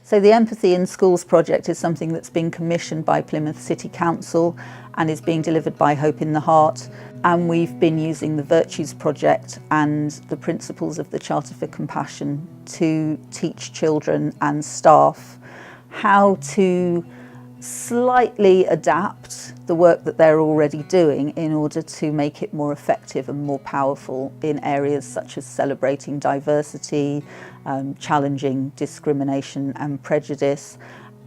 So the Empathy in Schools project is something that's been commissioned by Plymouth City Council and is being delivered by Hope in the Heart. And we've been using the Virtues Project and the principles of the Charter for Compassion to teach children and staff how to slightly adapt the work that they're already doing in order to make it more effective and more powerful in areas such as celebrating diversity, challenging discrimination and prejudice,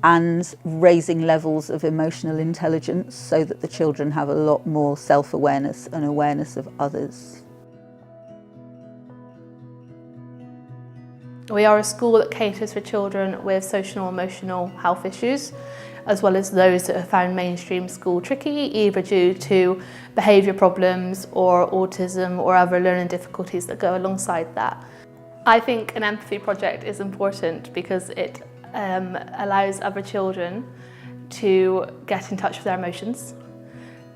and raising levels of emotional intelligence so that the children have a lot more self-awareness and awareness of others. We are a school that caters for children with social and emotional health issues, as well as those that have found mainstream school tricky, either due to behaviour problems or autism or other learning difficulties that go alongside that. I think an empathy project is important because it allows other children to get in touch with their emotions.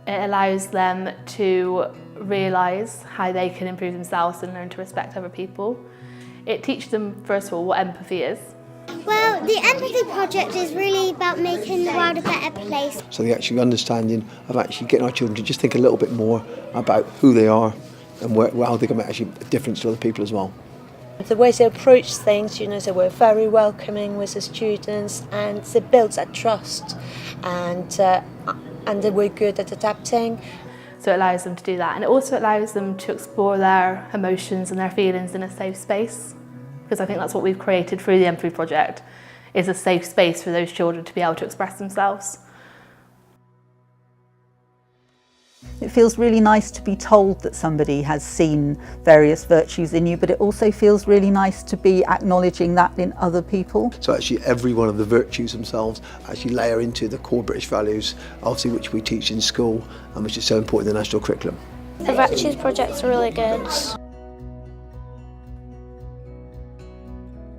It allows them to realise how they can improve themselves and learn to respect other people. It teaches them, first of all, what empathy is. Well, the Empathy Project is really about making the world a better place. So the actual understanding of actually getting our children to just think a little bit more about who they are and how they can make actually a difference to other people as well. The way they approach things, they were very welcoming with the students, and they built that trust, and they were good at adapting. So it allows them to do that, and it also allows them to explore their emotions and their feelings in a safe space, because I think that's what we've created through the Empathy Project, is a safe space for those children to be able to express themselves. It feels really nice to be told that somebody has seen various virtues in you, but it also feels really nice to be acknowledging that in other people. So actually every one of the virtues themselves actually layer into the core British values, obviously which we teach in school and which is so important in the national curriculum. The Virtues Project's really good.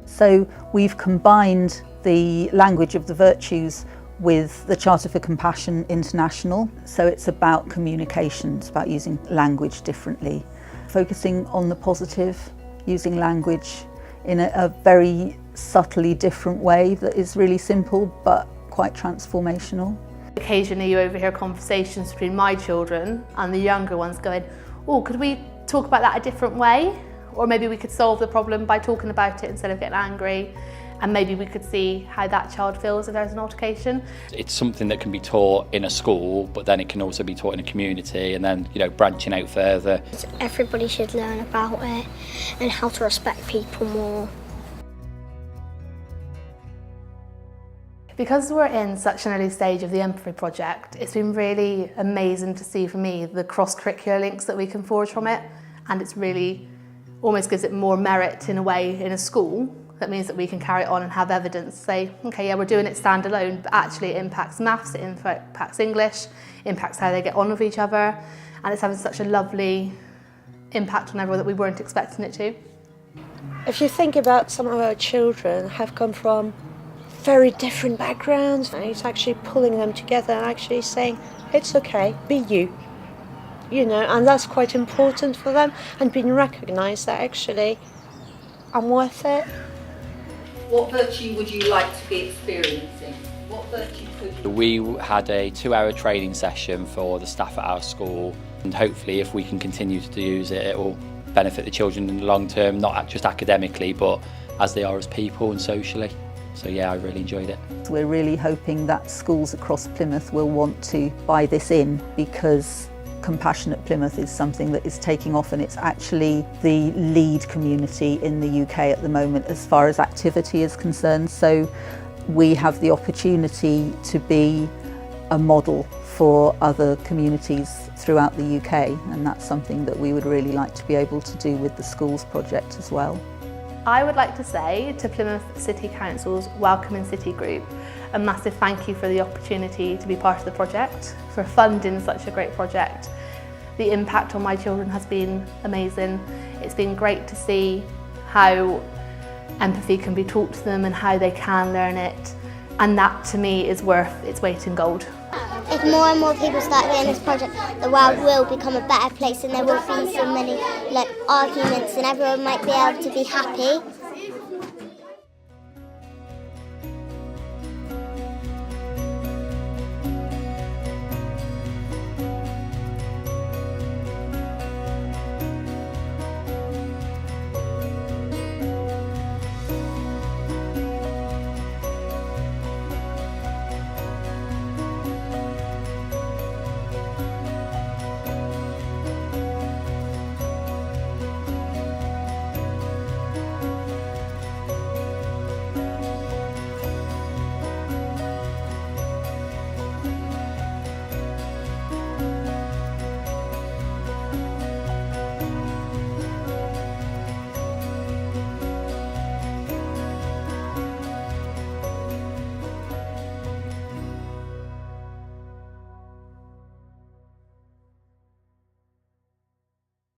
So we've combined the language of the virtues with the Charter for Compassion International. So it's about communication, it's about using language differently, focusing on the positive, using language in a very subtly different way that is really simple but quite transformational. Occasionally you overhear conversations between my children and the younger ones going, oh, could we talk about that a different way? Or maybe we could solve the problem by talking about it instead of getting angry. And maybe we could see how that child feels if there's an altercation. It's something that can be taught in a school, but then it can also be taught in a community, and then, branching out further. Everybody should learn about it and how to respect people more. Because we're in such an early stage of the Empathy Project, it's been really amazing to see for me the cross-curricular links that we can forge from it, and it's really almost gives it more merit in a way in a school. That means that we can carry it on and have evidence, say, okay, yeah, we're doing it standalone, but actually it impacts maths, it impacts English, impacts how they get on with each other, and it's having such a lovely impact on everyone that we weren't expecting it to. If you think about some of our children have come from very different backgrounds, and it's actually pulling them together and actually saying, it's okay, be you. And that's quite important for them, and being recognised that actually I'm worth it. What virtue would you like to be experiencing? What virtue could you... We had a 2-hour training session for the staff at our school, and hopefully if we can continue to use it, it will benefit the children in the long term, not just academically, but as they are as people and socially. So yeah, I really enjoyed it. We're really hoping that schools across Plymouth will want to buy this in, because Compassionate Plymouth is something that is taking off, and it's actually the lead community in the UK at the moment as far as activity is concerned. So we have the opportunity to be a model for other communities throughout the UK, and that's something that we would really like to be able to do with the schools project as well. I would like to say to Plymouth City Council's Welcoming City Group a massive thank you for the opportunity to be part of the project, for funding such a great project. The impact on my children has been amazing. It's been great to see how empathy can be taught to them and how they can learn it, and that to me is worth its weight in gold. If more and more people start doing this project, the world will become a better place, and there will be so many arguments, and everyone might be able to be happy.